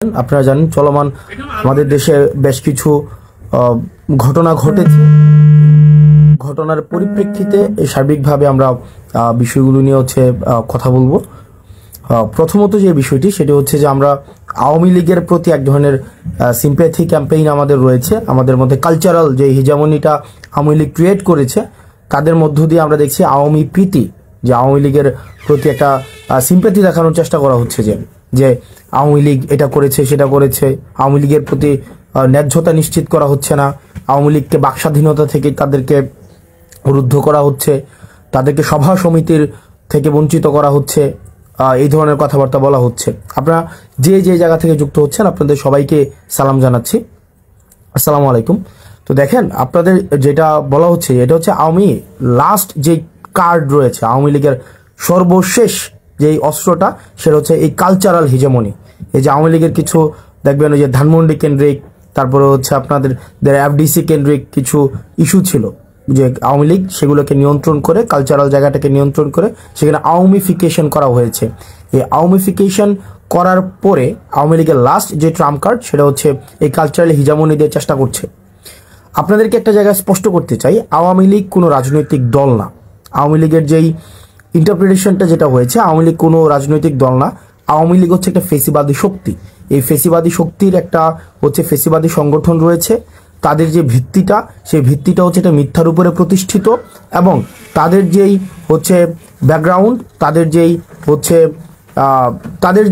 আপনারা জানেন চলমান আমাদের দেশে বেশ কিছু ঘটনা ঘটেছে। ঘটনার পরিপ্রেক্ষিতে সার্বিকভাবে আমরা বিষয়গুলো নিয়ে কথা বলবো। প্রথমত যে বিষয়টি সেটি হচ্ছে যে আমরা আওয়ামী লীগের প্রতি এক ধরনের সিম্প্যাথি ক্যাম্পেইন আমাদের রয়েছে। আমাদের মধ্যে কালচারাল যে হিজামনিটা আওয়ামী লীগ ক্রিয়েট করেছে, তাদের মধ্য দিয়ে আমরা দেখছি আওয়ামী প্রীতি, যে আওয়ামী লীগের প্রতি একটা সিম্প্যাথি দেখানোর চেষ্টা করা হচ্ছে যে আওয়ামী লীগ এটা করেছে সেটা করেছে, আওয়ামী লীগের প্রতি ন্যায্যতা নিশ্চিত করা হচ্ছে না, আওয়ামী লীগকে বাকস্বাধীনতা থেকে তাদেরকে রুদ্ধ করা হচ্ছে, তাদেরকে সভা সমিতির থেকে বঞ্চিত করা হচ্ছে, এই ধরনের কথাবার্তা বলা হচ্ছে। আপনারা যে জায়গা থেকে যুক্ত হচ্ছেন আপনাদের সবাইকে সালাম জানাচ্ছি, আসসালামু আলাইকুম। তো দেখেন, আপনাদের যেটা বলা হচ্ছে এটা হচ্ছে আওয়ামী লাস্ট যে কার্ড রয়েছে, আওয়ামী লীগের সর্বশেষ যেই অস্ত্রটা সেটা হচ্ছে এই কালচারাল হিজেমনি। এই যে আওয়ামী লীগের কিছু দেখবেন ওই যে ধানমন্ডি কেন্দ্রিক, তারপরে হচ্ছে আপনাদের এফডিসি কেন্দ্রিক কিছু ইস্যু ছিল, যে আওয়ামী লীগ সেগুলোকে নিয়ন্ত্রণ করে, কালচারাল জায়গাটাকে নিয়ন্ত্রণ করে সেখানে আওয়ামীফিকেশন করা হয়েছে। এই আওয়ামীফিকেশন করার পরে আওয়ামী লীগের লাস্ট যে ট্রাম্প কার্ড সেটা হচ্ছে এই কালচারাল হিজামনি দিয়ে চেষ্টা করছে। আপনাদেরকে একটা জায়গায় স্পষ্ট করতে চাই, আওয়ামী লীগ কোনো রাজনৈতিক দল না। আওয়ামী লীগের যেই ইন্টারপ্রিটেশনটা যেটা হয়েছে, আওয়ামী লীগ কোনো রাজনৈতিক দল না। আওয়ামী লীগ হচ্ছে একটা ফেসিবাদী শক্তি। এই ফেসিবাদী শক্তির একটা হচ্ছে ফেসিবাদী সংগঠন রয়েছে। তাদের যে ভিত্তিটা, সেই ভিত্তিটা হচ্ছে এটা মিথ্যার উপরে প্রতিষ্ঠিত, এবং তাদের যেই হচ্ছে ব্যাকগ্রাউন্ড, তাদের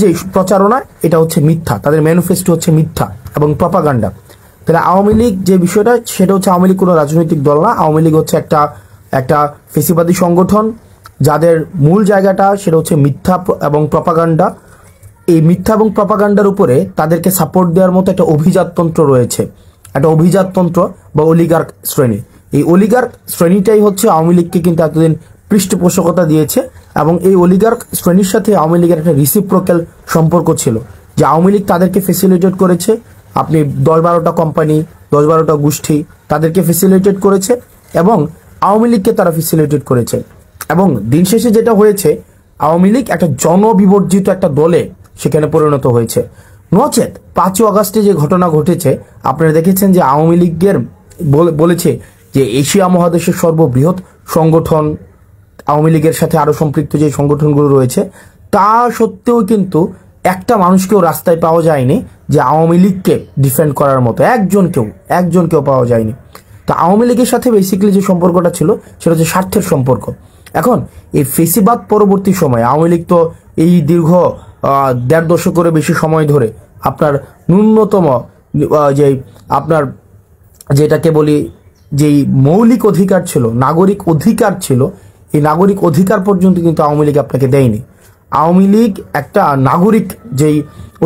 যেই প্রচারণা, এটা হচ্ছে মিথ্যা। তাদের ম্যানিফেস্টো হচ্ছে মিথ্যা এবং প্রপাগান্ডা। তাহলে আওয়ামী লীগ যে বিষয়টা সেটা হচ্ছে আওয়ামী লীগ কোনো রাজনৈতিক দল না। আওয়ামী লীগ হচ্ছে একটা ফেসিবাদী সংগঠন, যাদের মূল জায়গাটা সেটা হচ্ছে মিথ্যা এবং প্রপাগান্ডা। এই মিথ্যা এবং প্রপাগান্ডার উপরে তাদেরকে সাপোর্ট দেওয়ার মতো একটা অভিজাততন্ত্র রয়েছে, একটা অভিজাততন্ত্র বা অলিগার্ক শ্রেণী। এই অলিগার্ক শ্রেণীটাই হচ্ছে আওয়ামী লীগকে কিন্তু এতদিন পৃষ্ঠপোষকতা দিয়েছে, এবং এই অলিগার্ক শ্রেণীর সাথে আওয়ামী লীগের একটা রিসিপ্রোক্যাল সম্পর্ক ছিল, যে আওয়ামী লীগ তাদেরকে ফেসিলিটেট করেছে। আপনি 10-12টা কোম্পানি, 10-12টা গোষ্ঠী তাদেরকে ফেসিলিটেট করেছে, এবং আওয়ামী লীগকে তারা ফেসিলিটেট করেছে। এবং দিন শেষে যেটা হয়েছে, আওয়ামী লীগ একটা জনবিবর্জিত একটা দলে সেখানে পরিণত হয়েছে। নচেত 5ই আগস্টে যে ঘটনা ঘটেছে, আপনারা দেখেছেন যে আওয়ামী লীগের বলেছে যে এশিয়া মহাদেশের সর্ববৃহৎ সংগঠন, আওয়ামী লীগের সাথে আরো সম্পৃক্ত যে সংগঠনগুলো রয়েছে, তা সত্ত্বেও কিন্তু একটা মানুষকেও রাস্তায় পাওয়া যায়নি যে আওয়ামী লীগকে ডিফেন্ড করার মতো একজনকেও পাওয়া যায়নি। তা আওয়ামী লীগের সাথে বেসিক্যালি যে সম্পর্কটা ছিল সেটা হচ্ছে স্বার্থের সম্পর্ক। এখন এই ফেসিবাদ পরবর্তী সময় আওয়ামী লীগ তো এই দীর্ঘ 1.5 দশকের বেশি সময় ধরে আপনার ন্যূনতম যে আপনার যেটাকে বলি যেই মৌলিক অধিকার ছিল, নাগরিক অধিকার ছিল, এই নাগরিক অধিকার পর্যন্ত কিন্তু আওয়ামী লীগ আপনাকে দেয়নি। আওয়ামী লীগ একটা নাগরিক যেই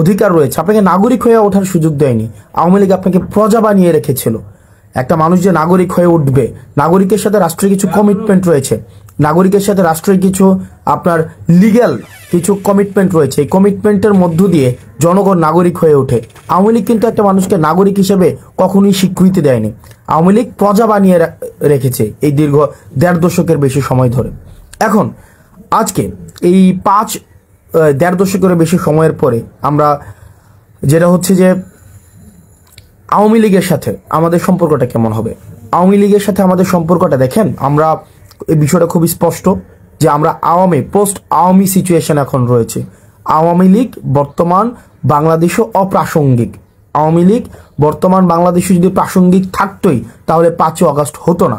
অধিকার রয়েছে, আপনাকে নাগরিক হয়ে ওঠার সুযোগ দেয়নি। আওয়ামী লীগ আপনাকে প্রজা বানিয়ে রেখেছিল। একটা মানুষ যে নাগরিক হয়ে উঠবে, নাগরিকের সাথে রাষ্ট্রের কিছু কমিটমেন্ট রয়েছে, নাগরিকের সাথে রাষ্ট্রের কিছু আপনার লিগ্যাল কিছু কমিটমেন্ট রয়েছে। এই কমিটমেন্টের মধ্য দিয়ে জনগণ নাগরিক হয়ে ওঠে। আওয়ামী লীগ কিন্তু একটা মানুষকে নাগরিক হিসেবে কখনোই স্বীকৃতি দেয়নি। আওয়ামী লীগ প্রজা বানিয়ে রেখেছে এই দীর্ঘ 1.5 দশকের বেশি সময় ধরে। এখন আজকে এই 1.5 দশকের বেশি সময়ের পরে আমরা যেটা হচ্ছে যে আওয়ামী লীগের সাথে আমাদের সম্পর্কটা কেমন হবে। আওয়ামী লীগের সাথে আমাদের সম্পর্কটা দেখেন, আমরা এই বিষয়টা খুবই স্পষ্ট যে আমরা পোস্ট আওয়ামী সিচুয়েশন এখন রয়েছে। আওয়ামী লীগ বর্তমান বাংলাদেশও অপ্রাসঙ্গিক। আওয়ামী লীগ বর্তমান বাংলাদেশে যদি প্রাসঙ্গিক থাকতোই তাহলে 5ই আগস্ট হতো না।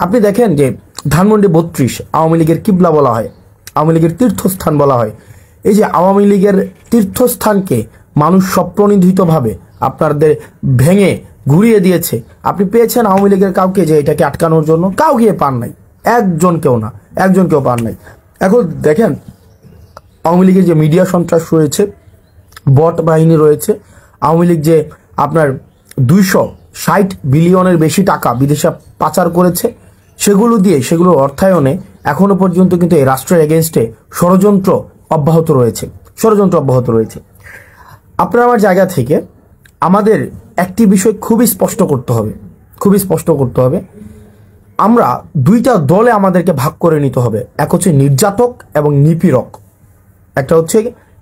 আপনি দেখেন যে ধানমন্ডি 32 আওয়ামী লীগের কিবলা বলা হয়, আওয়ামী লীগের তীর্থস্থান বলা হয়। এই যে আওয়ামী লীগের তীর্থস্থানকে মানুষ স্বপ্রণোদিতভাবে আপনাদের ভেঙে ঘুরিয়ে দিয়েছে। আপনি পেয়েছেন আওয়ামী লীগের কাউকে যে এটাকে আটকানোর জন্য? কাউকে পান নাই, একজনকেও পান নাই। এখন দেখেন আওয়ামী লীগের যে মিডিয়া সন্ত্রাস রয়েছে, বট বাহিনী রয়েছে, আওয়ামী লীগ যে আপনার 260 বিলিয়নের বেশি টাকা বিদেশে পাচার করেছে, সেগুলোর অর্থায়নে এখনো পর্যন্ত কিন্তু এই রাষ্ট্রের এগেনস্টে ষড়যন্ত্র অব্যাহত রয়েছে। আপনার আমার জায়গা থেকে আমাদের একটি বিষয় খুবই স্পষ্ট করতে হবে। আমরা 2টা দলে আমাদেরকে ভাগ করে নিতে হবে। এক হচ্ছে নির্যাতক এবং নিপীড়ক, একটা হচ্ছে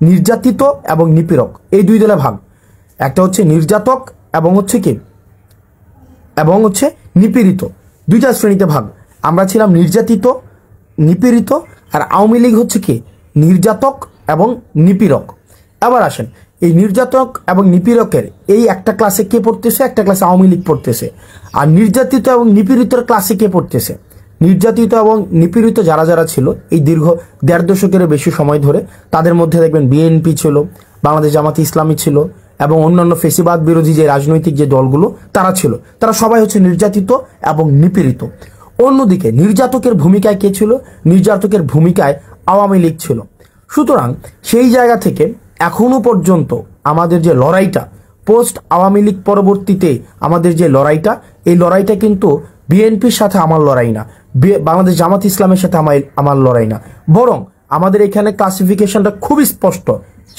নির্যাতিত এবং নিপীড়ক, এই 2 দলে ভাগ। একটা হচ্ছে নির্যাতক এবং হচ্ছে কি নিপীড়িত, দুইটা শ্রেণীতে ভাগ। আমরা ছিলাম নির্যাতিত, নিপীড়িত, আর আওয়ামী লীগ হচ্ছে কি নির্যাতক এবং নিপীড়ক। এবার আসেন, এই নির্যাতক এবং নিপীড়কের এই একটা ক্লাসে কে পড়তেছে, একটা ক্লাসে আওয়ামী লীগ পড়তেছে। আর নির্যাতিত এবং নিপীড়িতের ক্লাসে কে পড়তেছে, নির্যাতিত এবং নিপীড়িত যারা যারা ছিল এই দীর্ঘ 1.5 দশকের বেশি সময় ধরে, তাদের মধ্যে দেখবেন বিএনপি ছিল, বাংলাদেশ জামাতে ইসলামী ছিল, এবং অন্যান্য ফেসিবাদ বিরোধী যে রাজনৈতিক যে দলগুলো তারা ছিল, তারা সবাই হচ্ছে নির্যাতিত এবং নিপীড়িত। অন্যদিকে নির্যাতকের ভূমিকায় কে ছিল, নির্যাতকের ভূমিকায় আওয়ামী লীগ ছিল। সুতরাং সেই জায়গা থেকে এখনো পর্যন্ত আমাদের যে লড়াইটা, পোস্ট আওয়ামী লীগ পরবর্তীতে আমাদের যে লড়াইটা, এই লড়াইটা কিন্তু বিএনপির সাথে আমার লড়াই না, বাংলাদেশ জামাত ইসলামের সাথে আমার লড়াই না, বরং আমাদের এখানে ক্লাসিফিকেশনটা খুবই স্পষ্ট।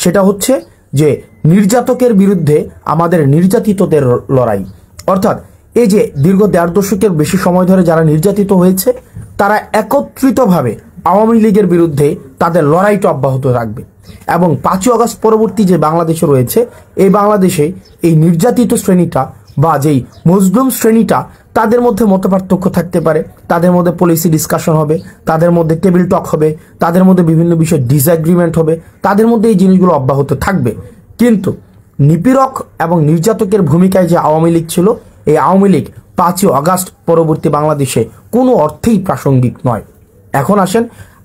সেটা হচ্ছে যে নির্যাতকের বিরুদ্ধে আমাদের নির্যাতিতদের লড়াই। অর্থাৎ এই যে দীর্ঘ 1.5 দশকের বেশি সময় ধরে যারা নির্যাতিত হয়েছে, তারা একত্রিতভাবে আওয়ামী লীগের বিরুদ্ধে তাদের লড়াইটা অব্যাহত রাখবে। এবং 5ই আগস্ট পরবর্তী যে বাংলাদেশে রয়েছে, এই বাংলাদেশে এই নির্যাতিত শ্রেণীটা বা যেই মজলুম শ্রেণীটা, তাদের মধ্যে মতপার্থক্য থাকতে পারে, তাদের মধ্যে পলিসি ডিসকাশন হবে, তাদের মধ্যে টেবিল টক হবে, তাদের মধ্যে বিভিন্ন বিষয়ে ডিসএগ্রিমেন্ট হবে, তাদের মধ্যে এই জিনিসগুলো অব্যাহত থাকবে। কিন্তু নিপীড়ক এবং নির্যাতকের ভূমিকায় যে আওয়ামী লীগ ছিল, এই আওয়ামী লীগ 5ই আগস্ট পরবর্তী বাংলাদেশে কোনো অর্থেই প্রাসঙ্গিক নয়। এখন আসেন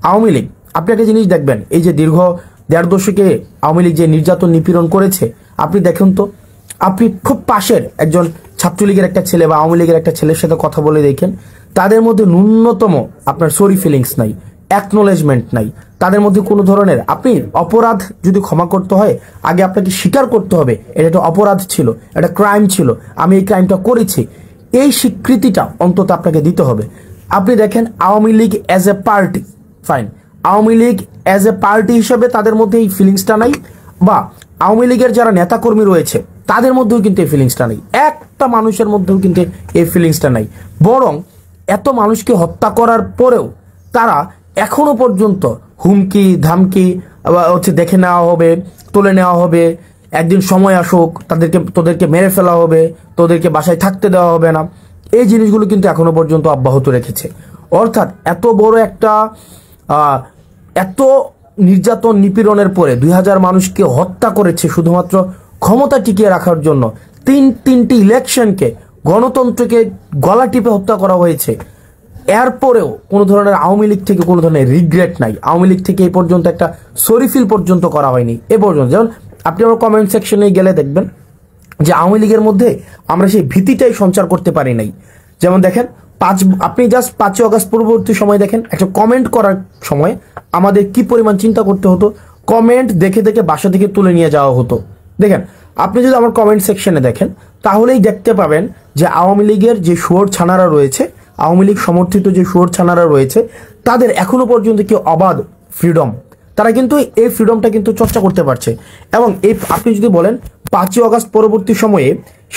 আওয়ামী লীগ, আপনি একটা জিনিস দেখবেন, এই যে দীর্ঘ 1.5 দশকে আওয়ামী লীগ যে নির্যাতন নিপীড়ন করেছে, আপনি দেখুন তো, আপনি খুব পাশের একজন ছাত্রলীগের একটা ছেলে বা আওয়ামী লীগের একটা ছেলের সাথে কথা বলে দেখেন, তাদের মধ্যে ন্যূনতম আপনার সরি ফিলিংস নাই, অ্যাকনোলেজমেন্ট নাই, তাদের মধ্যে কোনো ধরনের, আপনি অপরাধ যদি ক্ষমা করতে হয়, আগে আপনাকে স্বীকার করতে হবে এটা একটা অপরাধ ছিল, একটা ক্রাইম ছিল, আমি এই ক্রাইমটা করেছি, এই স্বীকৃতিটা অন্তত আপনাকে দিতে হবে। আপনি দেখেন Awami League as a party, fine, Awami League as a party হিসেবে তাদের মধ্যে এই ফিলিংসটা নাই, বা আওয়ামী লীগের যারা নেতাকর্মী রয়েছে তাদের মধ্যেও কিন্তু এই ফিলিংসটা নেই, একটা মানুষের মধ্যেও কিন্তু এই ফিলিংসটা নাই। বরং এত মানুষকে হত্যা করার পরেও তারা এখনো পর্যন্ত হুমকি ধামকি হচ্ছে দেখে নেওয়া হবে, তুলে নেওয়া হবে, একদিন সময় আসুক তোদেরকে মেরে ফেলা হবে, তোদেরকে বাসায় থাকতে দেওয়া হবে না, এই জিনিসগুলো কিন্তু এখনো পর্যন্ত অব্যাহত রেখেছে। অর্থাৎ এত বড় একটা এত নির্যাতন নিপীড়নের পরে 2000 মানুষকে হত্যা করেছে শুধুমাত্র ক্ষমতা টিকিয়ে রাখার জন্য, তিনটি ইলেকশনকে, গণতন্ত্রকে গলা টিপে হত্যা করা হয়েছে। এরপরেও কোনো ধরনের আওয়ামী লীগ থেকে কোনো ধরনের রিগ্রেট নাই, আওয়ামী লীগ থেকে এই পর্যন্ত একটা সরি ফিল পর্যন্ত করা হয়নি এ পর্যন্ত। যেমন আপনি আমার কমেন্ট সেকশনে গেলে দেখবেন যে আওয়ামী লীগের মধ্যে আমরা সেই ভীতিটাই সঞ্চার করতে পারি নাই। যেমন দেখেন আপনি জাস্ট 5ই আগস্ট পূর্ববর্তী সময় দেখেন, একটা কমেন্ট করার সময় আমাদের কি পরিমাণ চিন্তা করতে হতো, কমেন্ট দেখে দেখে বাসা থেকে তুলে নিয়ে যাওয়া হতো। দেখেন আপনি যদি আমার কমেন্ট সেকশনে দেখেন, তাহলেই দেখতে পাবেন যে আওয়ামী লীগের যে শুয়োর ছানারা রয়েছে, আওয়ামী লীগ সমর্থিত যে শুয়োর ছানারা রয়েছে, তাদের এখনো পর্যন্ত কি অবাধ ফ্রিডম, তারা কিন্তু এই ফ্রিডমটা কিন্তু চর্চা করতে পারছে। এবং এই আপনি যদি বলেন 5ই আগস্ট পরবর্তী সময়ে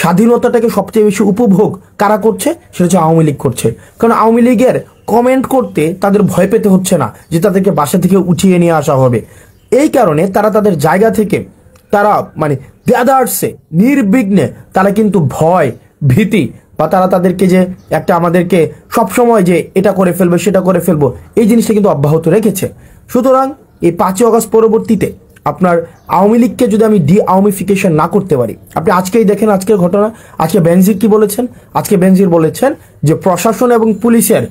স্বাধীনতাটাকে সবচেয়ে বেশি উপভোগ কারা করছে, সেটা হচ্ছে আওয়ামী লীগ করছে। কারণ আওয়ামী লীগের কমেন্ট করতে তাদের ভয় পেতে হচ্ছে না যে তাদেরকে বাসা থেকে উঠিয়ে নিয়ে আসা হবে। এই কারণে তারা তাদের জায়গা থেকে তারা মানে দেদারসে নির্বিঘ্নে তারা কিন্তু ভয় ভীতি বা তারা তাদেরকে যে একটা আমাদেরকে সবসময় যে এটা করে ফেলবে সেটা করে ফেলবো, এই জিনিসটা কিন্তু অব্যাহত রেখেছে। সুতরাং এই 5ই আগস্ট পরবর্তীতে আপনার আওয়ামী লীগকে যদি আমি ডি আওয়ামিফিকেশন না করতে পারি, আপনি আজকেই দেখেন আজকের ঘটনা, আজকে বেনজির কি বলেছেন, আজকে বেনজির বলেছেন যে প্রশাসন এবং পুলিশের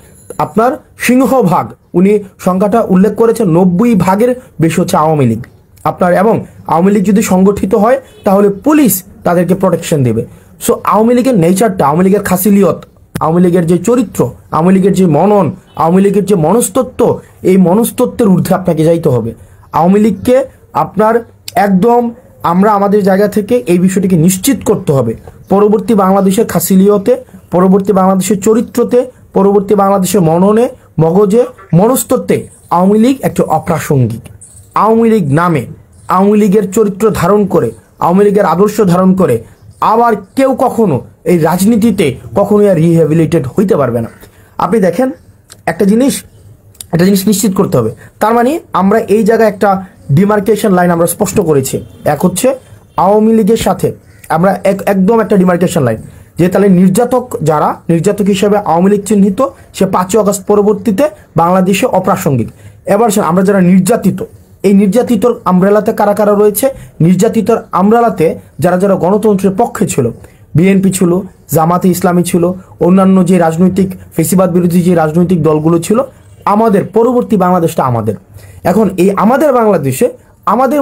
আপনার সিংহভাগ, উনি সংখ্যাটা উল্লেখ করেছেন 90 ভাগের বেশি হচ্ছে আওয়ামী লীগ আপনার। এবং আওয়ামী লীগ যদি সংগঠিত হয় তাহলে পুলিশ তাদেরকে প্রোটেকশন দেবে। সো আওয়ামী লীগের নেচারটা, আওয়ামী লীগের খাসিলিয়ত, আওয়ামী লীগের যে চরিত্র, আওয়ামী লীগের যে মনন, আওয়ামী লীগের যে মনস্তত্ত্ব, এই মনস্তত্ত্বের ঊর্ধ্বে আপনাকে যাইতে হবে। আওয়ামী লীগকে আপনার একদম আমরা আমাদের জায়গা থেকে এই বিষয়টিকে নিশ্চিত করতে হবে, পরবর্তী বাংলাদেশের খাসিলিয়তে, পরবর্তী বাংলাদেশের চরিত্রতে, পরবর্তী বাংলাদেশের মননে, মগজে, মনস্তত্ত্বে আওয়ামী লীগ একটা অপ্রাসঙ্গিক। আওয়ামী লীগ নামে, আওয়ামী লীগের চরিত্র ধারণ করে, আওয়ামী লীগের আদর্শ ধারণ করে আবার কেউ কখনো এই রাজনীতিতে কখনোই আর রিহ্যাবিলিটেড হইতে পারবে না। আপনি দেখেন একটা জিনিস নিশ্চিত করতে হবে, তার মানে আমরা এই জায়গায় একটা ডিমার্কেশন লাইন আমরা স্পষ্ট করেছি। এক হচ্ছে আওয়ামী লীগের সাথে আমরা একদম একটা ডিমার্কেশন লাইন, যে তাহলে নির্যাতক যারা, নির্যাতক হিসেবে আওয়ামী লীগ চিহ্নিত, সে 5ই আগস্ট পরবর্তীতে বাংলাদেশে অপ্রাসঙ্গিক। এবার আমরা যারা নির্যাতিত, এই নির্যাতিতর আমব্রেলাতে কারা কারা রয়েছে? নির্যাতিতর আমব্রেলাতে যারা যারা গণতন্ত্রের পক্ষে ছিল, বিএনপি ছিল, জামাতে ইসলামী ছিল, অন্যান্য যে রাজনৈতিক ফেসিবাদ বিরোধী যে রাজনৈতিক দলগুলো ছিল। আমাদের পরবর্তী বাংলাদেশটা আমাদের। এখন এই আমাদের বাংলাদেশে আমাদের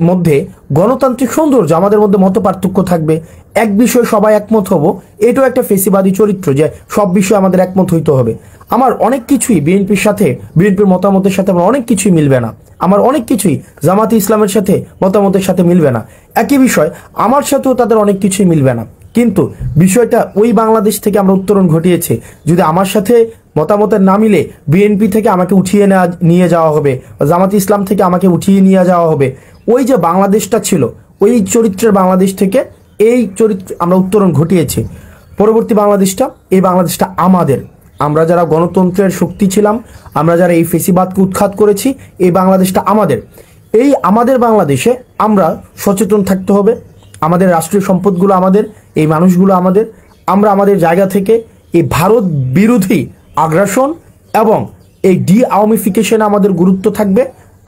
মধ্যে গণতান্ত্রিক সৌন্দর্য, আমাদের মধ্যে মত পার্থক্য থাকবে, এক বিষয়ে সবাই একমত হব, এটাও একটা ফেসিবাদী চরিত্র যে সব বিষয়ে আমাদের একমত হইতে হবে। আমার অনেক কিছুই বিএনপির সাথে, বিএনপির মতামতের সাথে আমার অনেক কিছুই মিলবে না, আমার অনেক কিছুই জামাতে ইসলামের সাথে মতামতের সাথে মিলবে না। একই বিষয় আমার সাথেও তাদের অনেক কিছুই মিলবে না, কিন্তু বিষয়টা ওই বাংলাদেশ থেকে আমরা উত্তরণ ঘটিয়েছি। যদি আমার সাথে মতামতের না মিলে বিএনপি থেকে আমাকে উঠিয়ে নিয়ে যাওয়া হবে, জামাতে ইসলাম থেকে আমাকে উঠিয়ে নিয়ে যাওয়া হবে, ওই যে বাংলাদেশটা ছিল, ওই চরিত্রের বাংলাদেশ থেকে এই চরিত্র আমরা উত্তরণ ঘটিয়েছি। পরবর্তী বাংলাদেশটা, এই বাংলাদেশটা আমাদের। আমরা যারা গণতন্ত্রের শক্তি ছিলাম, আমরা যারা এই ফেসিবাদকে উৎখাত করেছি, এই বাংলাদেশটা আমাদের। এই আমাদের বাংলাদেশে আমরা সচেতন থাকতে হবে। আমাদের রাষ্ট্রীয় সম্পদগুলো আমাদের, এই মানুষগুলো আমাদের। আমরা আমাদের জায়গা থেকে এই ভারত বিরোধী আগ্রাসন এবং এই আওয়ামিফিকেশনে আমাদের গুরুত্ব থাকবে।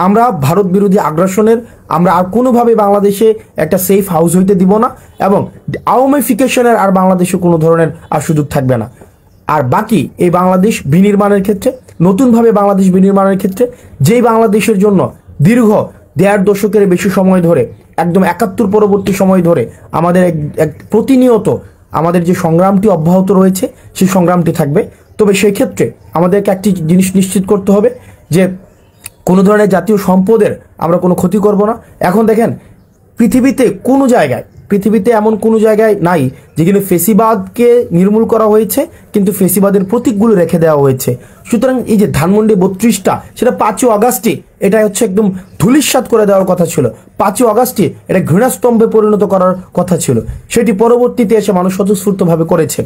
আমরা ভারত বিরোধী আগ্রাসনের আমরা আর কোনোভাবে বাংলাদেশে একটা সেফ হাউস হইতে দিব না, এবং আওয়ামিফিকেশনের আর বাংলাদেশে কোনো ধরনের আর সুযোগ থাকবে না। আর বাকি এই বাংলাদেশ বিনির্মাণের ক্ষেত্রে, নতুনভাবে বাংলাদেশ বিনির্মাণের ক্ষেত্রে, যেই বাংলাদেশের জন্য দীর্ঘ 1.5 দশকের বেশি সময় ধরে, একদম 71 পরবর্তী সময় ধরে আমাদের এক প্রতিনিয়ত আমাদের যে সংগ্রামটি অব্যাহত রয়েছে, সেই সংগ্রামটি থাকবে। তবে সেই ক্ষেত্রে আমাদেরকে একটি জিনিস নিশ্চিত করতে হবে যে কোনো ধরনের জাতীয় সম্পদের আমরা কোনো ক্ষতি করব না। এখন দেখেন, পৃথিবীতে এমন কোনো জায়গায় নাই যেখানে ফেসিবাদকে নির্মূল করা হয়েছে কিন্তু ফেসিবাদের প্রতীকগুলো রেখে দেওয়া হয়েছে। সুতরাং এই যে ধানমন্ডি 32টা, সেটা 5ই আগস্টে এটা হচ্ছে একদম ধূলিসাৎ করে দেওয়ার কথা ছিল। 5ই আগস্টে এটা ঘৃণাস্তম্ভে পরিণত করার কথা ছিল, সেটি পরবর্তীতে এসে মানুষ স্বতঃস্ফূর্তভাবে করেছে।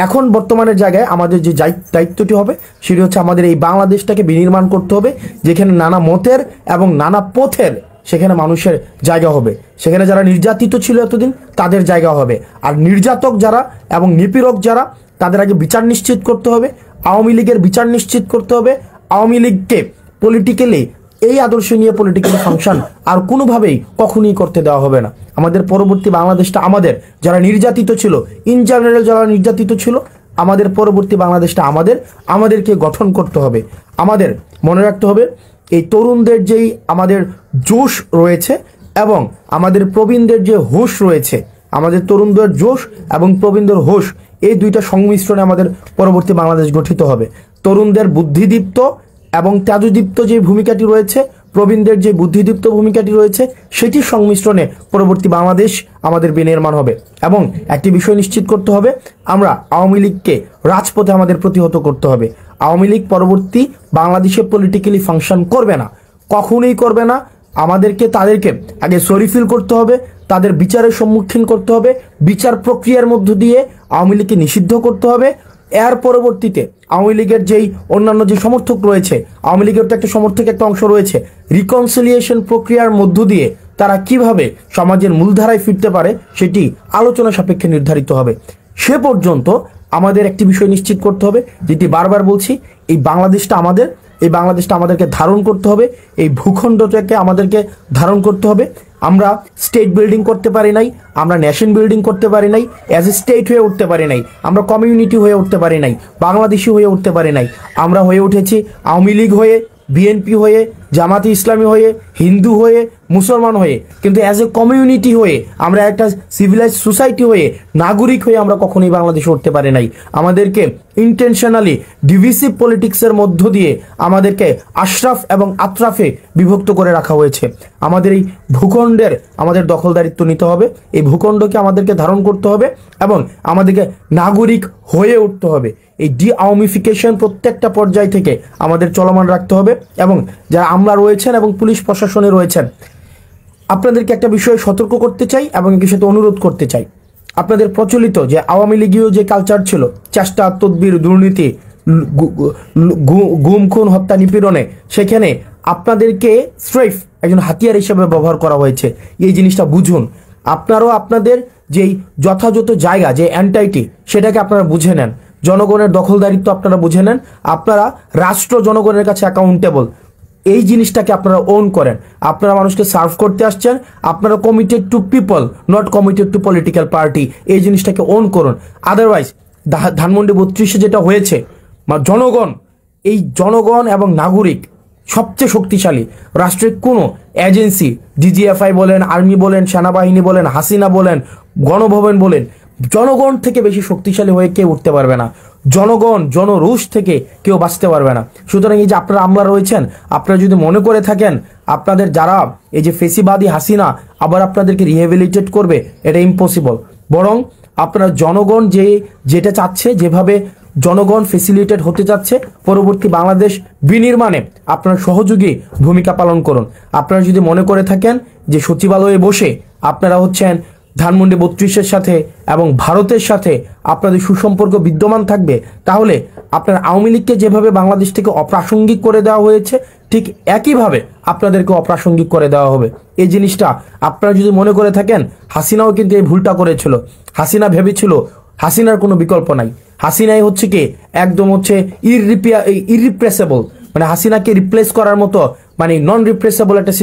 এখন বর্তমানের জায়গায় আমাদের যে দায়িত্বটি হবে, সেটি হচ্ছে আমাদের এই বাংলাদেশটাকে বিনির্মাণ করতে হবে, যেখানে নানা মতের এবং নানা পথের সেখানে মানুষের জায়গা হবে। সেখানে যারা নির্যাতিত ছিল এতদিন, তাদের জায়গা হবে। আর নির্যাতক যারা এবং নিপীড়ক যারা, তাদের আগে বিচার নিশ্চিত করতে হবে। আওয়ামী লীগের বিচার নিশ্চিত করতে হবে। আওয়ামী লীগকে পলিটিক্যালি, এই আদর্শ নিয়ে পলিটিক্যাল ফাংশন আর কোনোভাবেই কখনোই করতে দেওয়া হবে না। আমাদের পরবর্তী বাংলাদেশটা আমাদের। যারা নির্যাতিত ছিল, ইন জেনারেল যারা নির্যাতিত ছিল, আমাদের পরবর্তী বাংলাদেশটা আমাদেরকে গঠন করতে হবে। আমাদের মনে রাখতে হবে, এই তরুণদের যেই আমাদের জোশ রয়েছে এবং আমাদের প্রবীণদের যে হোশ রয়েছে, আমাদের তরুণদের জোশ এবং প্রবীণদের হোশ, এই দুইটা সংমিশ্রণে আমাদের পরবর্তী বাংলাদেশ গঠিত হবে। তরুণদের বুদ্ধিদীপ্ত এবং তেজদীপ্ত যে ভূমিকাটি রয়েছে, প্রবীণদের যে বুদ্ধিদীপ্ত ভূমিকাটি রয়েছে, সেটির সংমিশ্রণে পরবর্তী বাংলাদেশ আমাদের বিনির্মাণ হবে। এবং একটি বিষয় নিশ্চিত করতে হবে, আমরা আওয়ামী লীগকে রাজপথে আমাদের প্রতিহত করতে হবে। আওয়ামী লীগ পরবর্তী বাংলাদেশে পলিটিক্যালি ফাংশন করবে না, কখনোই করবে না। তাদেরকে আগে সরিফিল করতে হবে, তাদের বিচারের সম্মুখীন করতে হবে, বিচার প্রক্রিয়ার মধ্য দিয়ে আওয়ামী লীগকে নিষিদ্ধ করতে হবে। এর পরবর্তীতে আওয়ামী লীগের যেই অন্যান্য যে সমর্থক রয়েছে, আওয়ামী লীগের তো একটা সমর্থক একটা অংশ রয়েছে, রিকনসিলিয়েশন প্রক্রিয়ার মধ্য দিয়ে তারা কিভাবে সমাজের মূলধারায় ফিরতে পারে, সেটি আলোচনা সাপেক্ষে নির্ধারিত হবে। সে পর্যন্ত আমাদের একটি বিষয় নিশ্চিত করতে হবে, যেটি বারবার বলছি, এই বাংলাদেশটা আমাদের। এই বাংলাদেশটা আমাদেরকে ধারণ করতে হবে, এই ভূখণ্ডটাকে আমাদেরকে ধারণ করতে হবে। আমরা স্টেট বিল্ডিং করতে পারি নাই, আমরা নেশন বিল্ডিং করতে পারি নাই, অ্যাজ এ স্টেট হয়ে উঠতে পারি নাই, আমরা কমিউনিটি হয়ে উঠতে পারি নাই, বাংলাদেশি হয়ে উঠতে পারি নাই। আমরা হয়ে উঠেছি আওয়ামী লীগ হয়ে, বিএনপি হয়ে, জামাতে ইসলামী হয়ে, হিন্দু হয়ে, মুসলমান হয়ে, কিন্তু অ্যাজ এ কমিউনিটি হয়ে, আমরা একটা সিভিলাইজ সোসাইটি হয়ে, নাগরিক হয়ে আমরা কখনোই বাংলাদেশে উঠতে পারি নাই। আমাদেরকে ইন্টেনশনালি ডিভিসিভ পলিটিক্সের মধ্য দিয়ে আমাদেরকে আশরাফ এবং আতরাফে বিভক্ত করে রাখা হয়েছে। আমাদের এই ভূখণ্ডের আমাদের দখলদারিত্ব নিতে হবে, এই ভূখণ্ডকে আমাদেরকে ধারণ করতে হবে এবং আমাদেরকে নাগরিক হয়ে উঠতে হবে। এই আওয়ামিফিকেশন প্রত্যেকটা পর্যায় থেকে আমাদের চলমান রাখতে হবে। এবং যারা আমরা রয়েছেন এবং পুলিশ প্রশাসনে রয়েছেন, আপনাদেরকে একটা বিষয়ে সতর্ক করতে চাই এবং এর সাথে অনুরোধ করতে চাই। আপনাদের প্রচলিত যে আওয়ামী লীগীয় যে কালচার ছিল, চেষ্টা, তদবির, দুর্নীতি, গুম, খুন, হত্যা, নিপীড়নে, সেখানে আপনাদেরকে স্রেফ একজন হাতিয়ার হিসেবে ব্যবহার করা হয়েছে। এই জিনিসটা বুঝুন। আপনারাও আপনাদের যেই যথাযথ জায়গা যে এন্টাইটি সেটাকে আপনারা বুঝে নেন, জনগণের দখলদারিত্ব আপনারা বুঝে নেন, আপনারা রাষ্ট্র জনগণের কাছে অ্যাকাউন্টেবল, এই জিনিসটাকে আপনারা ওন করেন। আপনারা মানুষকে সার্ভ করতে আসছেন, আপনারা committed two people, not committed two political party, এই জিনিসটাকে ওন করুন। আদারওয়াইজ ধানমন্ডি 32-এ যেটা হয়েছে, জনগণ, এই জনগণ এবং নাগরিক সবচেয়ে শক্তিশালী। রাষ্ট্রের কোনো এজেন্সি, ডিজিএফআই বলেন, আর্মি বলেন, সেনাবাহিনী বলেন, হাসিনা বলেন, গণভবন বলেন, জনগণ থেকে বেশি শক্তিশালী হয়ে কেউ উঠতে পারবে না। জনগণ, জনরোষ থেকে কেউ বাঁচতে পারবে না। সুতরাং এই যে আপনারা আমলা রয়েছেন, আপনারা যদি মনে করে থাকেন আপনাদের যারা এই যে ফেসিবাদী হাসিনা আবার আপনাদেরকে রিহেবিলিটেট করবে, এটা ইম্পসিবল। বরং আপনারা জনগণ যেটা চাচ্ছে, যেভাবে জনগণ ফেসিলিটেট হতে যাচ্ছে, পরবর্তী বাংলাদেশ বিনির্মাণে আপনারা সহযোগী ভূমিকা পালন করুন। আপনারা যদি মনে করে থাকেন যে সচিবালয়ে বসে আপনারা হচ্ছেন ধানমন্ডি 32-এর সাথে এবং ভারতের সাথে আপনাদের সুসম্পর্ক বিদ্যমান থাকবে, তাহলে আপনার আওয়ামী লীগকে যেভাবে বাংলাদেশ থেকে অপ্রাসঙ্গিক করে দেওয়া হয়েছে, ঠিক একইভাবে আপনাদেরকে অপ্রাসঙ্গিক করে দেওয়া হবে। এই জিনিসটা আপনারা যদি মনে করে থাকেন, হাসিনাও কিন্তু এই ভুলটা করেছিল। হাসিনা ভেবেছিল হাসিনার কোনো বিকল্প নাই, হাসিনাই হচ্ছে কি একদম হচ্ছে ইররিপ্রেসেবল, মানে হাসিনাকে রিপ্লেস করার মতো, মানে নন রিপ্লেসেবল একটা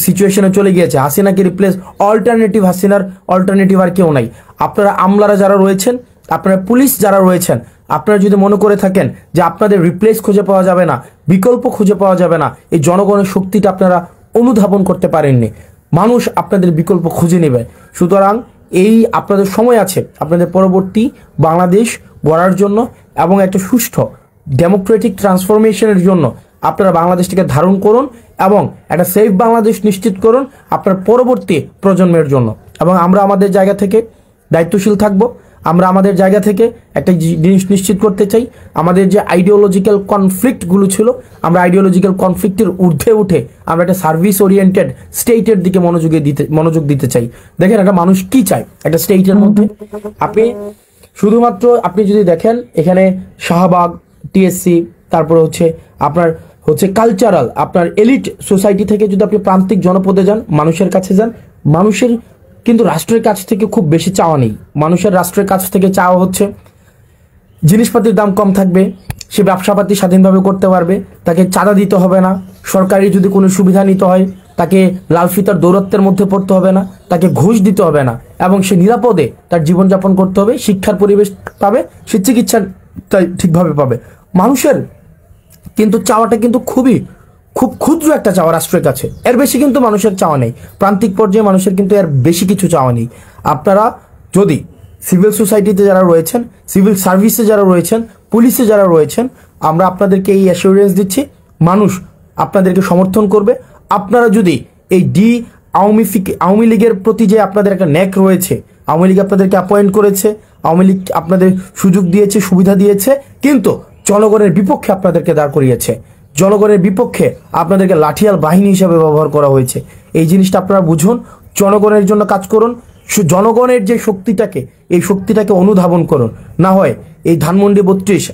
সিচুয়েশনে চলে গিয়েছে। হাসিনাকে রিপ্লেস, অল্টারনেটিভ, হাসিনার অল্টারনেটিভ আর কেউ নাই। আপনারা আমলারা যারা রয়েছেন, আপনারা পুলিশ যারা রয়েছেন, আপনারা যদি মনে করে থাকেন যে আপনাদের রিপ্লেস খুঁজে পাওয়া যাবে না, বিকল্প খুঁজে পাওয়া যাবে না, এই জনগণের শক্তিটা আপনারা অনুধাবন করতে পারেননি। মানুষ আপনাদের বিকল্প খুঁজে নেবে। সুতরাং এই আপনাদের সময় আছে আপনাদের পরবর্তী বাংলাদেশ গড়ার জন্য এবং একটা সুষ্ঠু ডেমোক্রেটিক ট্রান্সফরমেশনের জন্য আপনারা বাংলাদেশটিকে ধারণ করুন এবং একটা সেফ বাংলাদেশ নিশ্চিত করুন আপনার পরবর্তী প্রজন্মের জন্য। এবং আমরা আমাদের জায়গা থেকে দায়িত্বশীল থাকব। আমরা আমাদের জায়গা থেকে একটা জিনিস নিশ্চিত করতে চাই, আমাদের যে আইডিওলজিক্যাল কনফ্লিক্টগুলো ছিল, আমরা আইডিওলজিক্যাল কনফ্লিক্টের ঊর্ধ্বে উঠে আমরা একটা সার্ভিস ওরিয়েন্টেড স্টেটের দিকে মনোযোগ দিতে চাই। দেখেন একটা মানুষ কি চায় একটা স্টেটের মধ্যে। আপনি যদি দেখেন এখানে শাহবাগ, টিএসসি, তারপরে হচ্ছে আপনার হচ্ছে কালচারাল, আপনার এলিট সোসাইটি থেকে যদি আপনি প্রান্তিক জনপদে যান, মানুষের কাছে যান, মানুষের কিন্তু রাষ্ট্রের কাছ থেকে খুব বেশি চাওয়া নেই। মানুষের রাষ্ট্রের কাছ থেকে চাওয়া হচ্ছে জিনিসপাতির দাম কম থাকবে, সে ব্যবসাপাতি স্বাধীনভাবে করতে পারবে, তাকে চাঁদা দিতে হবে না, সরকারি যদি কোনো সুবিধা নিতে হয় তাকে লাল ফিতার দৌরত্বের মধ্যে পড়তে হবে না, তাকে ঘুষ দিতে হবে না, এবং সে নিরাপদে তার জীবনযাপন করতে হবে, শিক্ষার পরিবেশ পাবে, সে চিকিৎসা ঠিকভাবে পাবে। মানুষের কিন্তু চাওয়াটা কিন্তু খুব ক্ষুদ্র একটা চাওয়া রাষ্ট্রের কাছে, এর বেশি কিন্তু মানুষের চাওয়া নেই। প্রান্তিক পর্যায়ে মানুষের কিন্তু এর বেশি কিছু চাওয়া নেই। আপনারা যদি সিভিল সোসাইটিতে যারা রয়েছেন, সিভিল সার্ভিসে যারা রয়েছেন, পুলিশে যারা রয়েছেন, আমরা আপনাদেরকে এই অ্যাসিওরেন্স দিচ্ছি, মানুষ আপনাদেরকে সমর্থন করবে। আপনারা যদি এই আওয়ামী লীগের প্রতি যে আপনাদের একটা ন্যাক রয়েছে, আওয়ামী লীগ আপনাদেরকে অ্যাপয়েন্ট করেছে, আওয়ামী লীগ আপনাদের সুযোগ দিয়েছে, সুবিধা দিয়েছে, কিন্তু জনগণের বিপক্ষে আপনাদেরকে দাঁড় করিয়েছে, জনগণের বিপক্ষে আপনাদেরকে লাঠিয়াল বাহিনী হিসেবে ব্যবহার করা হয়েছে। এই জিনিসটা আপনারা বুঝুন, জনগণের জন্য কাজ করুন, জনগণের যে শক্তিটাকে, এই শক্তিটাকে অনুধাবন করুন। না হয় এই ধানমন্ডি 32,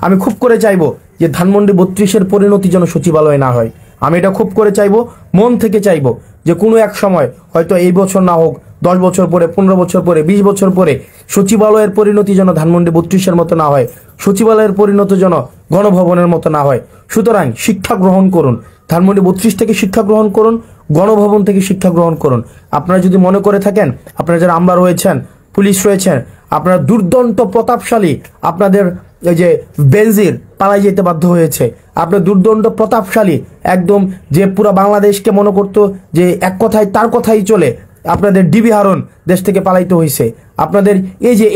আমি খুব করে চাইবো যে ধানমন্ডি 32-এর পরিণতি যেন সচিবালয় না হয়। আমি এটা খুব করে চাইবো, মন থেকে চাইবো যে কোনো এক সময়, হয়তো এই বছর না হোক, 10 বছর পরে, 15 বছর পরে, 20 বছর পরে সচিবালয়ের পরিণতি যেন ধানমন্ডি 32-এর মতো না হয়, সচিবালয়ের পরিণতি যেন গণভবনের মতো না হয়। সুতরাং শিক্ষা গ্রহণ করুন, ধানমন্ডি 32 থেকে শিক্ষা গ্রহণ করুন, গণভবন থেকে শিক্ষা গ্রহণ করুন। আপনারা যদি মনে করে থাকেন, আপনারা যারা আমলা রয়েছেন, পুলিশ রয়েছেন, আপনারা দুর্দন্ত প্রতাপশালী, আপনাদের এই যে বেনজির পালাই যেতে বাধ্য হয়েছে, আপনার দুর্দণ্ড প্রতাপশালী একদম, যে পুরো বাংলাদেশকে মনে করতো যে এক কথায় তার কথাই চলে, আপনাদের ডিবি হারুন দেশ থেকে পালাইতে হয়েছে। আপনাদের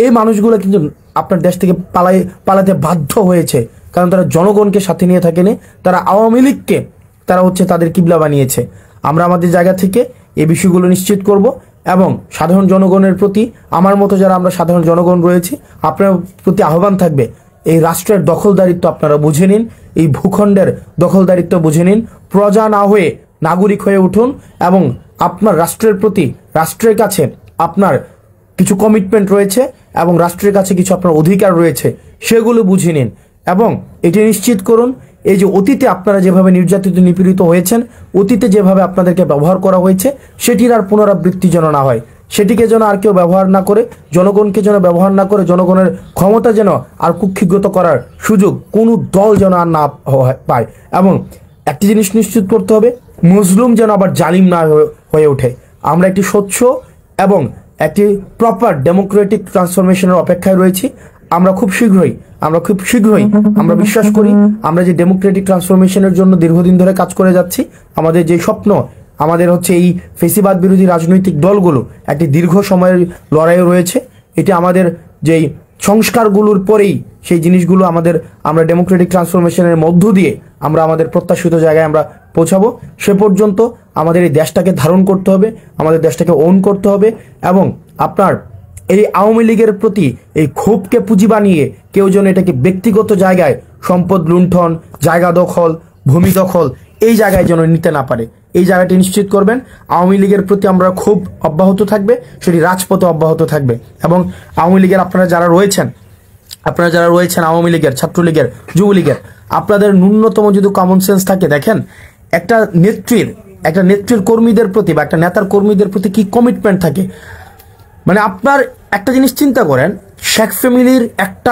এই মানুষগুলো কিন্তু আপনার দেশ থেকে পালাতে বাধ্য হয়েছে, কারণ তারা জনগণকে সাথে নিয়ে থাকেনি, তারা আওয়ামী লীগকে তারা হচ্ছে তাদের কিবলা বানিয়েছে। আমরা আমাদের জায়গা থেকে এই বিষয়গুলো নিশ্চিত করব এবং সাধারণ জনগণের প্রতি, আমার মতো যারা আমরা সাধারণ জনগণ রয়েছি, আপনার প্রতি আহ্বান থাকবে, এই রাষ্ট্রের দখলদারিত্ব আপনারা বুঝে নিন, এই ভূখণ্ডের দখলদারিত্ব বুঝে নিন, প্রজা না হয়ে নাগরিক হয়ে উঠুন এবং আপনার রাষ্ট্রের প্রতি, রাষ্ট্রের কাছে আপনার কিছু কমিটমেন্ট রয়েছে এবং রাষ্ট্রের কাছে কিছু আপনার অধিকার রয়েছে, সেগুলো বুঝে নিন এবং এটি নিশ্চিত করুন এই যে অতীতে আপনারা যেভাবে নির্যাতিত নিপীড়িত হয়েছেন, অতীতে যেভাবে আপনাদেরকে ব্যবহার করা হয়েছে, সেটির আর পুনরাবৃত্তি যেন না হয়, সেটিকে যেন আর কেউ ব্যবহার না করে, জনগণকে যেন ব্যবহার না করে, জনগণের ক্ষমতা যেন আর কুক্ষিগত করার সুযোগ কোনো দল যেন আর না পায়। এবং একটি জিনিস নিশ্চিত করতে হবে, মজলুম যেন আবার জালিম না হয়ে ওঠে। আমরা একটি স্বচ্ছ এবং একটি প্রপার ডেমোক্রেটিক ট্রান্সফরমেশনের অপেক্ষায় রয়েছি। আমরা খুব শীঘ্রই আমরা বিশ্বাস করি, আমরা যে ডেমোক্রেটিক ট্রান্সফরমেশনের জন্য দীর্ঘদিন ধরে কাজ করে যাচ্ছি, আমাদের যে স্বপ্ন, আমাদের হচ্ছে এই ফেসিবাদ বিরোধী রাজনৈতিক দলগুলো একটি দীর্ঘ সময়ের লড়াইয়ে রয়েছে। এটি আমাদের যেই সংস্কারগুলোর পরেই সেই জিনিসগুলো আমরা ডেমোক্রেটিক ট্রান্সফরমেশনের মধ্য দিয়ে আমরা আমাদের প্রত্যাশিত জায়গায় আমরা পৌঁছাবো। সে পর্যন্ত আমাদের এই দেশটাকে ধারণ করতে হবে, আমাদের দেশটাকে ওন করতে হবে। এবং আপনার এই আওয়ামী লীগের প্রতি এই ক্ষোভকে পুঁজি বানিয়ে কেউ যেন এটাকে ব্যক্তিগত জায়গায় সম্পদ লুণ্ঠন, জায়গা দখল, ভূমি দখল এই জায়গায় যেন নিতে না পারে, এই জায়গাটি নিশ্চিত করবেন। আওয়ামী লীগের প্রতি আমরা ক্ষোভ অব্যাহত থাকবে, সেটি রাজপথে অব্যাহত থাকবে। এবং আওয়ামী লীগের আপনারা যারা রয়েছেন আওয়ামী লীগের, ছাত্রলীগের, যুবলীগের, আপনাদের ন্যূনতম যদি কমন সেন্স থাকে, দেখেন একটা নেত্রীর কর্মীদের প্রতি বা একটা নেতার কর্মীদের প্রতি কি কমিটমেন্ট থাকে। মানে আপনার একটা জিনিস চিন্তা করেন, শেখ ফ্যামিলির একটা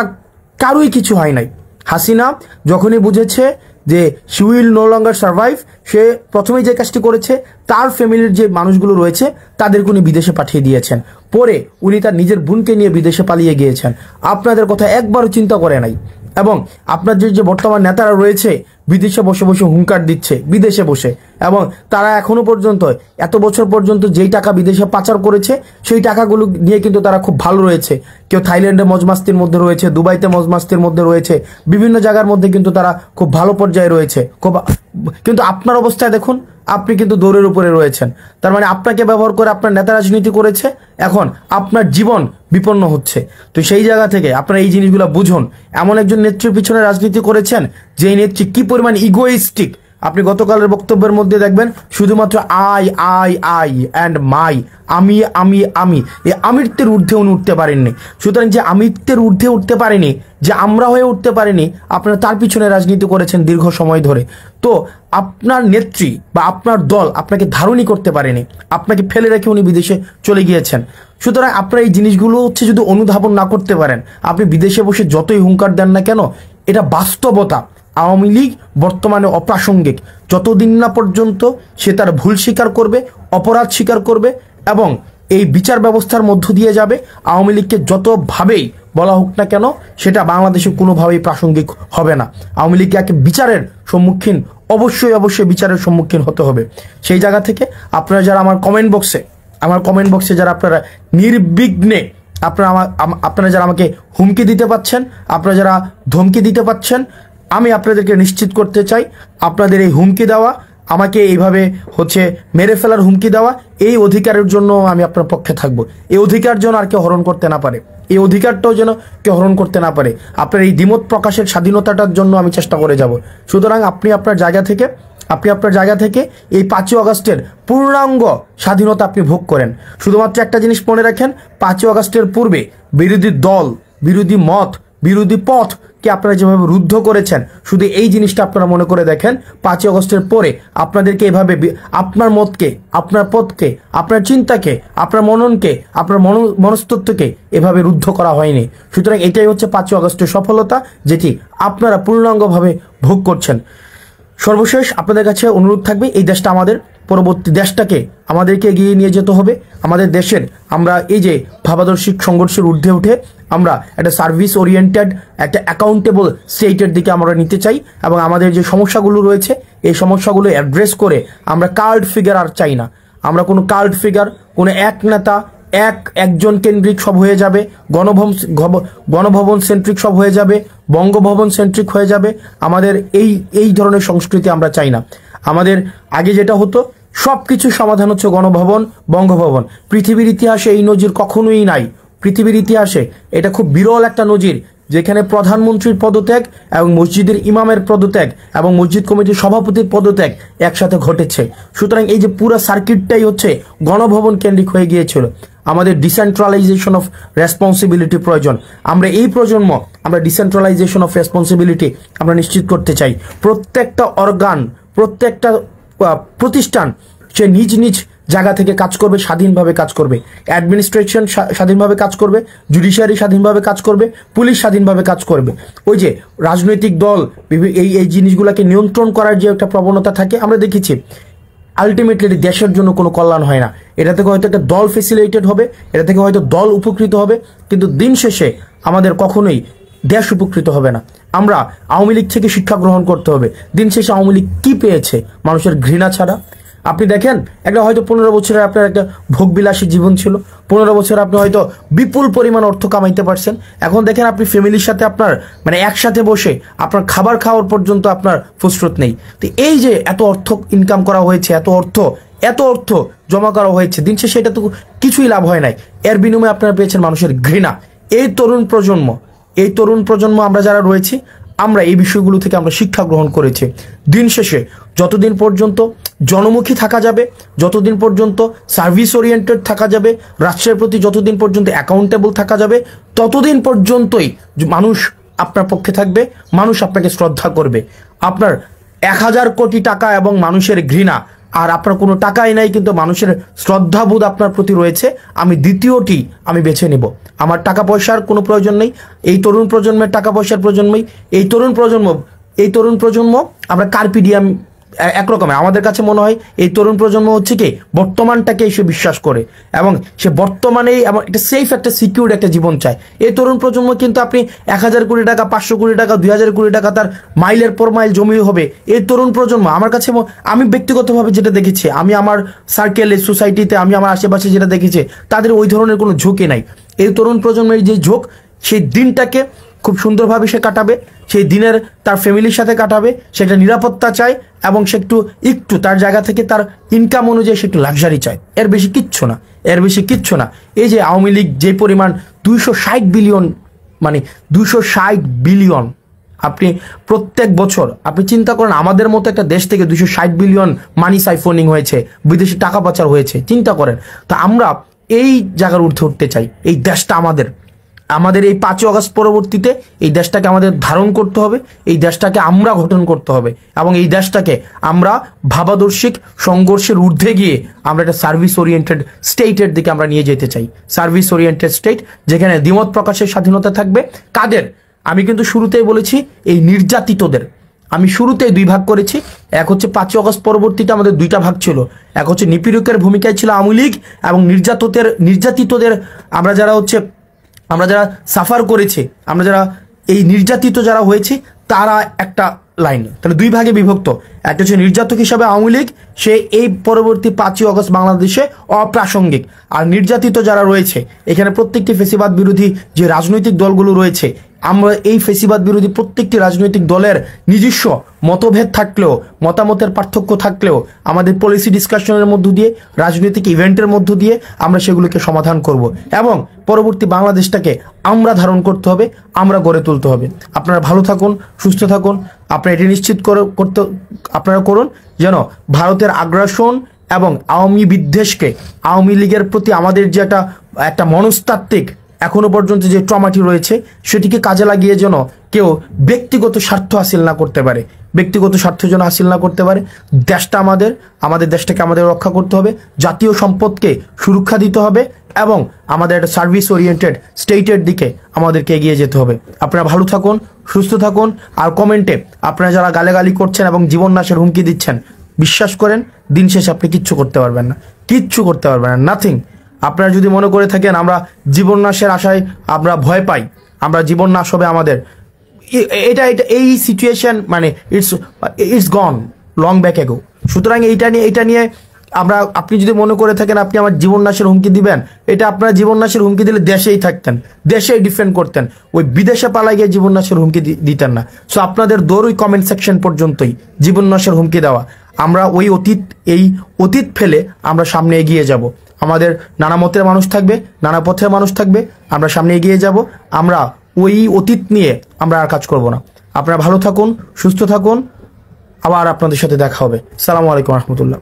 কারোই কিছু হয় নাই। হাসিনা যখনই বুঝেছে যে she will no longer survive, সে প্রথমেই যে কাজটি করেছে, তার ফ্যামিলির যে মানুষগুলো রয়েছে তাদেরকে উনি বিদেশে পাঠিয়ে দিয়েছেন। পরে উনি তার নিজের বোনকে নিয়ে বিদেশে পালিয়ে গিয়েছেন। আপনাদের কথা একবারও চিন্তা করে নাই। এবং আপনার যে বর্তমান নেতারা রয়েছে বিদেশে বসে বসে হুঙ্কার দিচ্ছে, বিদেশে বসে, এবং তারা এখনো পর্যন্ত এত বছর পর্যন্ত যেই টাকা বিদেশে পাচার করেছে সেই টাকাগুলো নিয়ে কিন্তু তারা খুব ভালো রয়েছে। কেউ থাইল্যান্ডে মজমাস্তির মধ্যে রয়েছে, দুবাইতে মজমাস্তির মধ্যে রয়েছে, বিভিন্ন জায়গার মধ্যে কিন্তু তারা খুব ভালো পর্যায়ে রয়েছে। কিন্তু আপনার অবস্থায় দেখুন, আপনি কিন্তু দৌড়ের উপরে রয়েছেন। তার মানে আপনাকে ব্যবহার করে আপনার নেতা রাজনীতি করেছে, এখন আপনার জীবন বিপন্ন হচ্ছে। তো সেই জায়গা থেকে আপনারা এই জিনিসগুলো বুঝুন। এমন একজন নেত্রীর পিছনে রাজনীতি করেছেন যেই নেত্রী কি পরিমাণ ইগোইস্টিক। আপনি গতকালের বক্তব্যের মধ্যে দেখবেন শুধুমাত্র আই অ্যান্ড মাই, আমি এই আমিত্বের ঊর্ধ্বে উনি উঠতে পারেননি। সুতরাং যে আমিত্বের ঊর্ধ্বে উঠতে পারেনি, যে আমরা হয়ে উঠতে পারেনি, আপনারা তার পিছনে রাজনীতি করেছেন দীর্ঘ সময় ধরে। তো আপনার নেত্রী বা আপনার দল আপনাকে ধারণই করতে পারেনি, আপনাকে ফেলে রেখে উনি বিদেশে চলে গিয়েছেন। সুতরাং আপনারা এই জিনিসগুলো যদি অনুধাবন না করতে পারেন, আপনি বিদেশে বসে যতই হুঙ্কার দেন না কেন, এটা বাস্তবতা। আওয়ামী লীগ বর্তমানে অপ্রাসঙ্গিক। যতদিন না পর্যন্ত সে তার ভুল স্বীকার করবে, অপরাধ স্বীকার করবে এবং এই বিচার ব্যবস্থার মধ্য দিয়ে যাবে, আওয়ামী লীগকে যতভাবেই বলা হোক না কেন সেটা বাংলাদেশে কোনোভাবেই প্রাসঙ্গিক হবে না। আওয়ামী লীগকে বিচারের সম্মুখীন অবশ্যই বিচারের সম্মুখীন হতে হবে। সেই জায়গা থেকে আপনারা যারা আমার কমেন্ট বক্সে যারা আপনারা নির্বিঘ্নে আপনারা যারা আমাকে হুমকি দিতে পাচ্ছেন, আপনারা যারা ধমকি দিতে পাচ্ছেন, আমি আপনাদেরকে নিশ্চিত করতে চাই, আপনাদের এই হুমকি দেওয়া, আমাকে এইভাবে মেরে ফেলার হুমকি দেওয়া, এই অধিকারের জন্য আমি আপনার পক্ষে থাকবো। এই অধিকার যেন আর কেউ হরণ করতে না পারে, এই অধিকারটাও যেন কেউ হরণ করতে না পারে। আপনার এই দ্বিমত প্রকাশের স্বাধীনতাটার জন্য আমি চেষ্টা করে যাব। সুতরাং আপনি আপনার জায়গা থেকে এই 5ই আগস্টের পূর্ণাঙ্গ স্বাধীনতা আপনি ভোগ করেন। শুধুমাত্র একটা জিনিস মনে রাখেন, 5ই আগস্টের পূর্বে বিরোধী দল, বিরোধী মত, বিরোধী পথকে আপনারা যেভাবে রুদ্ধ করেছেন, শুধু এই জিনিসটা আপনারা মনে করে দেখেন, 5ই আগস্টের পরে আপনাদেরকে এভাবে আপনার মতকে, আপনার পথকে, আপনার চিন্তাকে, আপনার মননকে, আপনার মনস্তত্ত্বকে এভাবে রুদ্ধ করা হয়নি। সুতরাং এটাই হচ্ছে 5ই আগস্টের সফলতা, যেটি আপনারা পূর্ণাঙ্গভাবে ভোগ করছেন। সর্বশেষ আপনাদের কাছে অনুরোধ থাকবে, এই দেশটা আমাদের, পরবর্তী দেশটাকে আমাদেরকে এগিয়ে নিয়ে যেতে হবে। আমাদের দেশের আমরা এই যে ভাবাদর্শিক সংঘর্ষের ঊর্ধ্বে উঠে আমরা একটা সার্ভিস ওরিয়েন্টেড, একটা অ্যাকাউন্টেবল স্টেটের দিকে আমরা নিতে চাই। এবং আমাদের যে সমস্যাগুলো রয়েছে, এই সমস্যাগুলো অ্যাড্রেস করে আমরা কাল্ট ফিগার আর চাই না। আমরা কোনো কাল্ট ফিগার, কোনো এক নেতা, একজন কেন্দ্রিক সব হয়ে যাবে, গণভবন সেন্ট্রিক সব হয়ে যাবে, বঙ্গভবন সেন্ট্রিক হয়ে যাবে। আমাদের এই ধরনের সংস্কৃতি আমরা চাই না। আমাদের আগে যেটা হতো, সবকিছু সমাধান হচ্ছে গণভবন, বঙ্গভবন। পৃথিবীর ইতিহাসে এই নজির কখনোই নাই। পৃথিবীর ইতিহাসে এটা খুব বিরল একটা নজির, যেখানে প্রধানমন্ত্রীর পদত্যাগ এবং মসজিদের ইমামের পদত্যাগ এবং মসজিদ কমিটির সভাপতির পদত্যাগ একসাথে ঘটেছে। সুতরাং এই যে পুরো সার্কিটটাই হচ্ছে গণভবন কেন্দ্রিক হয়ে গিয়েছিল। আমাদের ডিসেন্ট্রালাইজেশন অফ রেসপন্সিবিলিটি প্রয়োজন। আমরা এই প্রজন্ম, আমরা ডিসেন্ট্রালাইজেশন অফ রেসপন্সিবিলিটি আমরা নিশ্চিত করতে চাই। প্রত্যেকটা অর্গান, প্রত্যেকটা প্রতিষ্ঠান সে নিজ নিজ জায়গা থেকে কাজ করবে, স্বাধীনভাবে কাজ করবে, অ্যাডমিনিস্ট্রেশন স্বাধীনভাবে কাজ করবে, জুডিশিয়ারি স্বাধীনভাবে কাজ করবে, পুলিশ স্বাধীনভাবে কাজ করবে। ওই যে রাজনৈতিক দল এই জিনিসগুলোকে নিয়ন্ত্রণ করার যে একটা প্রবণতা থাকে, আমরা দেখেছি আলটিমেটলি দেশের জন্য কোনো কল্যাণ হয় না। এটা থেকে হয়তো একটা দল ফেসিলিটেড হবে, এটা থেকে হয়তো দল উপকৃত হবে, কিন্তু দিন শেষে আমাদের কখনোই দেশ উপকৃত হবে না। আমরা আওয়ামী লীগ থেকে শিক্ষা গ্রহণ করতে হবে। দিন শেষে আওয়ামী লীগ কি পেয়েছে? মানুষের ঘৃণা ছাড়া। আপনি দেখেন, একটা হয়তো 15 বছরের আপনার একটা ভোগবিলাসী জীবন ছিল, 15 বছর আপনি হয়তো বিপুল পরিমাণ অর্থ কামাইতে পারছেন। এখন দেখেন আপনি ফ্যামিলির সাথে আপনার মানে একসাথে বসে আপনার খাবার খাওয়ার পর্যন্ত আপনার ফুসরত নেই। তো এই যে এত অর্থ ইনকাম করা হয়েছে, এত অর্থ জমা করা হয়েছে, দিন শেষে এটা তো কিছুই লাভ হয় নাই। এর বিনিময়ে আপনারা পেয়েছেন মানুষের ঘৃণা। এই তরুণ প্রজন্ম আমরা যারা রয়েছি, আমরা এই বিষয়গুলো থেকে আমরা শিক্ষা গ্রহণ করেছি। দিন শেষে যতদিন পর্যন্ত জনমুখী থাকা যাবে, যতদিন পর্যন্ত সার্ভিস ওরিয়েন্টেড থাকা যাবে, রাষ্ট্রের প্রতি যতদিন পর্যন্ত অ্যাকাউন্টেবল থাকা যাবে, ততদিন পর্যন্তই মানুষ আপনার পক্ষে থাকবে, মানুষ আপনাকে শ্রদ্ধা করবে। আপনার 1000 কোটি টাকা এবং মানুষের ঘৃণা, আর আপনার কোনো টাকাই নাই কিন্তু মানুষের শ্রদ্ধাবোধ আপনার প্রতি রয়েছে, আমি দ্বিতীয়টি আমি বেছে নেব। আমার টাকা পয়সার কোনো প্রয়োজন নেই, এই তরুণ প্রজন্মের টাকা পয়সার প্রজন্মই, এই তরুণ প্রজন্ম আমরা কার্পিডিয়াম একরকমের। আমাদের কাছে মনে হয় এই তরুণ প্রজন্ম হচ্ছে কি বর্তমানটাকে সে বিশ্বাস করে এবং সে বর্তমানেই এমন একটা সেফ, একটা সিকিউর একটা জীবন চায়। এই তরুণ প্রজন্ম কিন্তু আপনি 1000 কোটি টাকা, 500 কোটি টাকা, 2000 কোটি টাকা তার মাইলের পর মাইল জমি হবে। এই তরুণ প্রজন্ম আমার কাছে, আমি ব্যক্তিগতভাবে যেটা দেখেছি, আমি আমার সার্কেলে, সোসাইটিতে, আমি আমার আশেপাশে যেটা দেখেছি, তাদের ওই ধরনের কোনো ঝোঁকই নাই। এই তরুণ প্রজন্মের যে ঝোঁক, সেই দিনটাকে খুব সুন্দরভাবে সে কাটাবে, সেই দিনের তার ফ্যামিলির সাথে কাটাবে, সেটা নিরাপত্তা চায় এবং সে একটু তার জায়গা থেকে তার ইনকাম অনুযায়ী সে একটু লাক্সারি চায়। এর বেশি কিচ্ছু না। এই যে আওয়ামী লীগ যে পরিমাণ 260 বিলিয়ন, মানে 260 বিলিয়ন, আপনি প্রত্যেক বছর আপনি চিন্তা করেন, আমাদের মতো একটা দেশ থেকে 260 বিলিয়ন মানি সাইফোনিং হয়েছে, বিদেশি টাকা পাচার হয়েছে, চিন্তা করেন। তো আমরা এই জায়গার ঊর্ধ্বে উঠতে চাই। এই দেশটা আমাদের এই 5ই আগস্ট পরবর্তীতে এই দেশটাকে আমাদের ধারণ করতে হবে, এই দেশটাকে আমরা গঠন করতে হবে এবং এই দেশটাকে আমরা ভাবাদর্শিক সংঘর্ষের ঊর্ধ্বে গিয়ে আমরা একটা সার্ভিস ওরিয়েন্টেড স্টেটের দিকে আমরা নিয়ে যেতে চাই। সার্ভিস ওরিয়েন্টেড স্টেট, যেখানে দ্বিমত প্রকাশের স্বাধীনতা থাকবে। কাদের? আমি কিন্তু শুরুতেই বলেছি, এই নির্যাতিতদের আমি শুরুতেই 2 ভাগ করেছি। এক হচ্ছে 5ই আগস্ট পরবর্তীতে আমাদের 2টা ভাগ ছিল। এক হচ্ছে নিপীড়কের ভূমিকায় ছিল আওয়ামী লীগ এবং নির্যাতিতদের আমরা যারা সাফার করেছি, আমরা যারা এই নির্যাতিত যারা হয়েছি, তারা একটা লাইন। তাহলে 2 ভাগে বিভক্ত। একটা হচ্ছে নির্যাতক হিসাবে আওয়ামী লীগ, সে এই পরবর্তী 5ই আগস্ট বাংলাদেশে অপ্রাসঙ্গিক। আর নির্যাতিত যারা রয়েছে, এখানে প্রত্যেকটি ফেসিবাদ বিরোধী যে রাজনৈতিক দলগুলো রয়েছে, আমরা এই ফেসিবাদ বিরোধী প্রত্যেকটি রাজনৈতিক দলের নিজস্ব মতভেদ থাকলেও, মতামতের পার্থক্য থাকলেও, আমাদের পলিসি ডিসকাশনের মধ্য দিয়ে, রাজনৈতিক ইভেন্টের মধ্য দিয়ে আমরা সেগুলোকে সমাধান করব এবং পরবর্তী বাংলাদেশটাকে আমরা ধারণ করতে হবে, আমরা গড়ে তুলতে হবে। আপনারা ভালো থাকুন, সুস্থ থাকুন। আপনারা এটি নিশ্চিত আপনারা করুন যেন ভারতের আগ্রাসন এবং আওয়ামী বিদ্বেষকে, আওয়ামী লীগের প্রতি আমাদের যে একটা মনস্তাত্ত্বিক এখনো পর্যন্ত যে ট্রমাটি রয়েছে, সেটিকে কাজে লাগিয়ে যেন কেউ ব্যক্তিগত স্বার্থ হাসিল না করতে পারে, দেশটা আমাদের দেশটাকে আমাদের রক্ষা করতে হবে, জাতীয় সম্পদকে সুরক্ষা দিতে হবে এবং আমাদের একটা সার্ভিস ওরিয়েন্টেড স্টেটের দিকে আমাদেরকে এগিয়ে যেতে হবে। আপনারা ভালো থাকুন, সুস্থ থাকুন। আর কমেন্টে আপনারা যারা গালাগালি করছেন এবং জীবন নাশের হুমকি দিচ্ছেন, বিশ্বাস করেন দিন শেষে আপনি কিচ্ছু করতে পারবেন না, নাথিং। আপনারা যদি মনে করে থাকেন আমরা জীবন নাশের আশায় আমরা ভয় পাই, আমরা জীবন নাশ হবে আমাদের, এই সিচুয়েশন মানে ইটস গন লং ব্যাক এগো। সুতরাং এইটা নিয়ে আপনি যদি মনে করে থাকেন আপনি আমার জীবন নাশের হুমকি দিবেন, এটা আপনারা জীবন নাশের হুমকি দিলে দেশেই থাকতেন, দেশেই ডিফেন্ড করতেন, ওই বিদেশে পালাই গিয়ে জীবন নাশের হুমকি দিতেন না। সো আপনাদের ওই কমেন্ট সেকশন পর্যন্তই জীবন নাশের হুমকি দেওয়া। আমরা এই অতীত ফেলে আমরা সামনে এগিয়ে যাব। আমাদের নানা মতের মানুষ থাকবে, নানা পথের মানুষ থাকবে, আমরা সামনে এগিয়ে যাব। আমরা ওই অতীত নিয়ে আমরা আর কাজ করব না। আপনারা ভালো থাকুন, সুস্থ থাকুন, আবার আপনাদের সাথে দেখা হবে। আসসালামু আলাইকুম রহমতুল্লাহ।